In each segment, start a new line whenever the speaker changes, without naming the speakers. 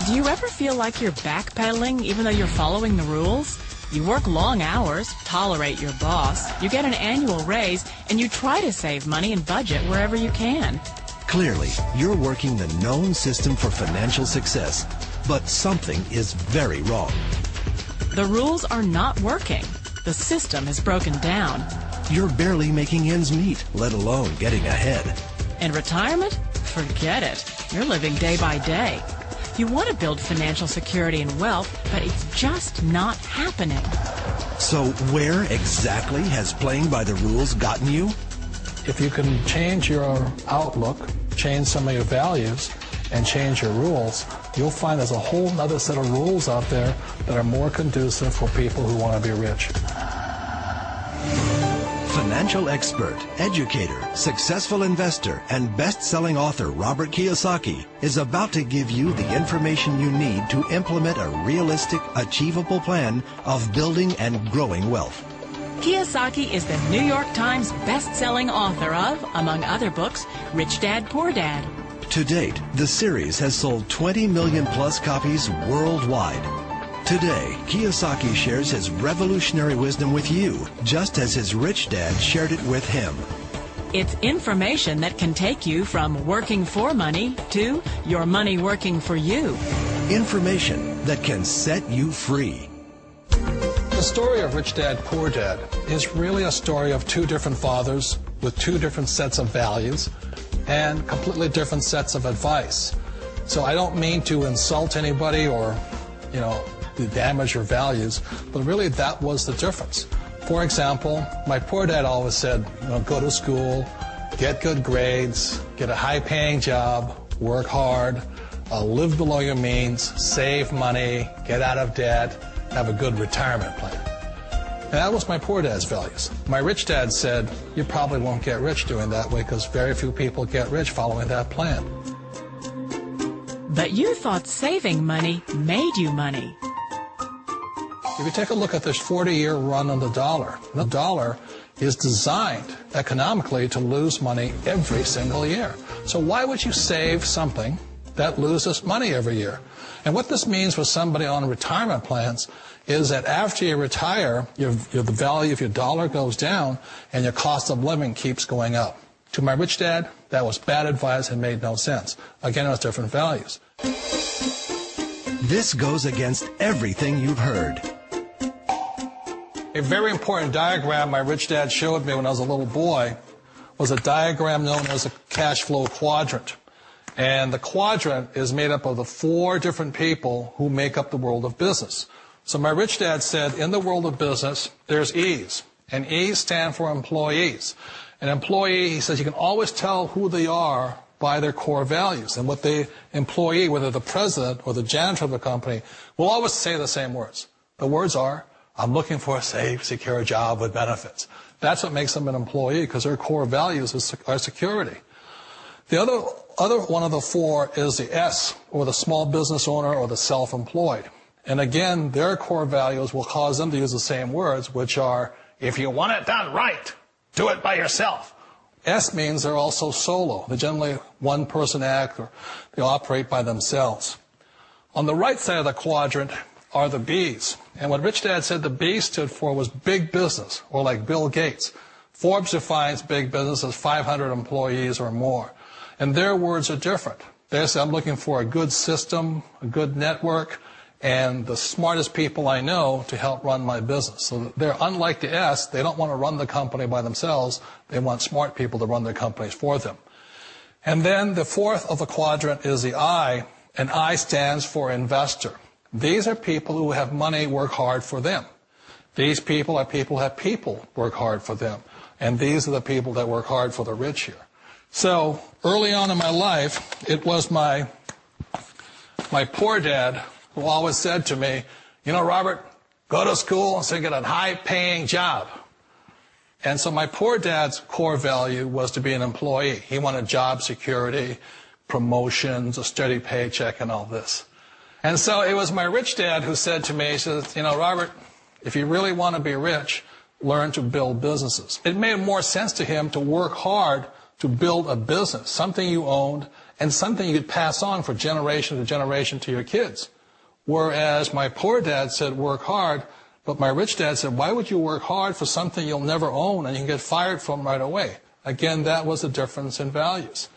Do you ever feel like you're backpedaling even though you're following the rules? You work long hours, tolerate your boss, you get an annual raise, and you try to save money and budget wherever you can.
Clearly, you're working the known system for financial success, but something is very wrong.
The rules are not working. The system is broken down.
You're barely making ends meet, let alone getting ahead.
And retirement? Forget it. You're living day by day. You want to build financial security and wealth, but it's just not happening.
So where exactly has playing by the rules gotten you?
If you can change your outlook, change some of your values, and change your rules, you'll find there's a whole other set of rules out there that are more conducive for people who want to be rich.
Financial expert, educator, successful investor, and best-selling author Robert Kiyosaki is about to give you the information you need to implement a realistic, achievable plan of building and growing wealth.
Kiyosaki is the New York Times best-selling author of, among other books, Rich Dad, Poor Dad.
To date, the series has sold 20 million plus copies worldwide. Today, Kiyosaki shares his revolutionary wisdom with you, just as his rich dad shared it with him.
It's information that can take you from working for money to your money working for you.
Information that can set you free.
The story of Rich Dad, Poor Dad is really a story of two different fathers with two different sets of values and completely different sets of advice. So I don't mean to insult anybody or, to damage your values, but really that was the difference. For example, my poor dad always said, go to school, get good grades, get a high-paying job, work hard, live below your means, save money, get out of debt, have a good retirement plan. And that was my poor dad's values. My rich dad said, you probably won't get rich doing that way because very few people get rich following that plan.
But you thought saving money made you money.
If you take a look at this 40-year run on the dollar is designed economically to lose money every single year. So why would you save something that loses money every year? And what this means for somebody on retirement plans is that after you retire, the value of your dollar goes down and your cost of living keeps going up. To my rich dad, that was bad advice and made no sense. Again, it was different values.
This goes against everything you've heard.
A very important diagram my rich dad showed me when I was a little boy was a diagram known as a cash flow quadrant. And the quadrant is made up of the four different people who make up the world of business. So my rich dad said, in the world of business, there's E's. And E's stand for employees. An employee, he says, you can always tell who they are by their core values. And what the employee, whether the president or the janitor of the company, will always say the same words. The words are, I'm looking for a safe, secure job with benefits. That's what makes them an employee, because their core values are security. The other one of the four is the S, or the small business owner or the self-employed. And again, their core values will cause them to use the same words, which are, if you want it done right, do it by yourself. S means they're also solo. They're generally one-person act, or they operate by themselves. On the right side of the quadrant are the B's. And what Rich Dad said the B stood for was big business, or like Bill Gates. Forbes defines big business as 500 employees or more. And their words are different. They say, I'm looking for a good system, a good network, and the smartest people I know to help run my business. So they're unlike the S. They don't want to run the company by themselves. They want smart people to run their companies for them. And then the fourth of the quadrant is the I, and I stands for investor. These are people who have money work hard for them. These people are people who have people work hard for them. And these are the people that work hard for the rich here. So early on in my life, it was my poor dad who always said to me, Robert, go to school and get a high-paying job. And so my poor dad's core value was to be an employee. He wanted job security, promotions, a steady paycheck, and all this. And so it was my rich dad who said to me, he says, Robert, if you really want to be rich, learn to build businesses. It made more sense to him to work hard to build a business, something you owned, and something you could pass on for generation to generation to your kids. Whereas my poor dad said, work hard, but my rich dad said, why would you work hard for something you'll never own and you can get fired from right away? Again, that was the difference in values.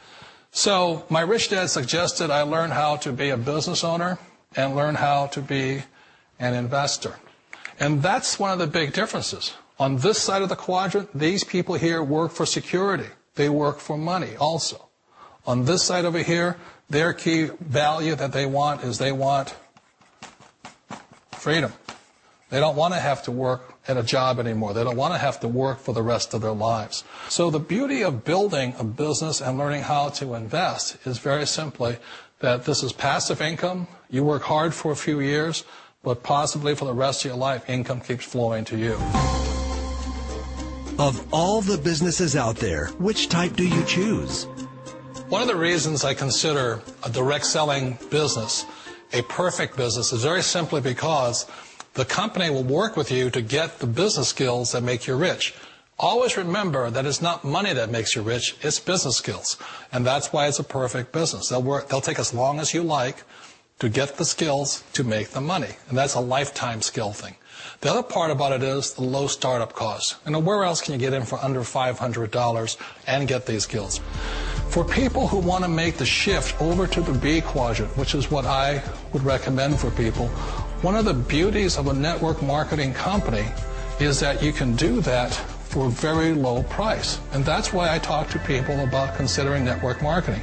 So my rich dad suggested I learn how to be a business owner and learn how to be an investor. And that's one of the big differences. On this side of the quadrant, these people here work for security. They work for money also. On this side over here, their key value that they want is they want freedom. They don't want to have to work at a job anymore. They don't want to have to work for the rest of their lives. So the beauty of building a business and learning how to invest is very simply that this is passive income. You work hard for a few years, but possibly for the rest of your life, income keeps flowing to you.
Of all the businesses out there, which type do you choose?
One of the reasons I consider a direct selling business a perfect business is very simply because the company will work with you to get the business skills that make you rich. Always remember that it's not money that makes you rich, it's business skills. And that's why it's a perfect business. They'll take as long as you like to get the skills to make the money. And that's a lifetime skill thing. The other part about it is the low startup cost. And where else can you get in for under $500 and get these skills? For people who want to make the shift over to the B quadrant, which is what I would recommend for people, one of the beauties of a network marketing company is that you can do that for a very low price. And that's why I talk to people about considering network marketing.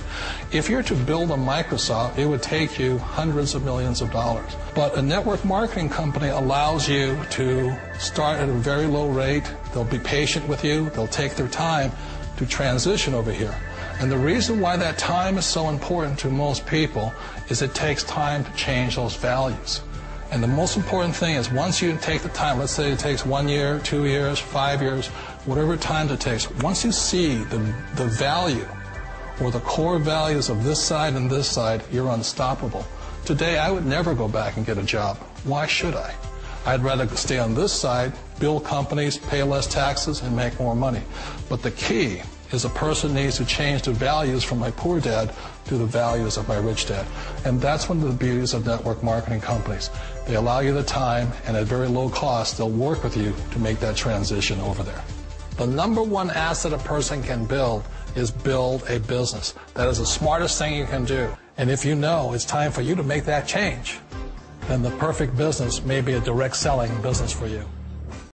If you're to build a Microsoft, it would take you hundreds of millions of dollars. But a network marketing company allows you to start at a very low rate. They'll be patient with you. They'll take their time to transition over here. And the reason why that time is so important to most people is it takes time to change those values. And the most important thing is once you take the time, let's say it takes 1 year, 2 years, 5 years, whatever time it takes, once you see the value or the core values of this side and this side, you're unstoppable. Today, I would never go back and get a job. Why should I? I'd rather stay on this side, build companies, pay less taxes, and make more money. But the key is a person needs to change the values from my poor dad to the values of my rich dad. And that's one of the beauties of network marketing companies. They allow you the time, and at very low cost, they'll work with you to make that transition over there. The number one asset a person can build is build a business. That is the smartest thing you can do. And if you know it's time for you to make that change, then the perfect business may be a direct selling business for you.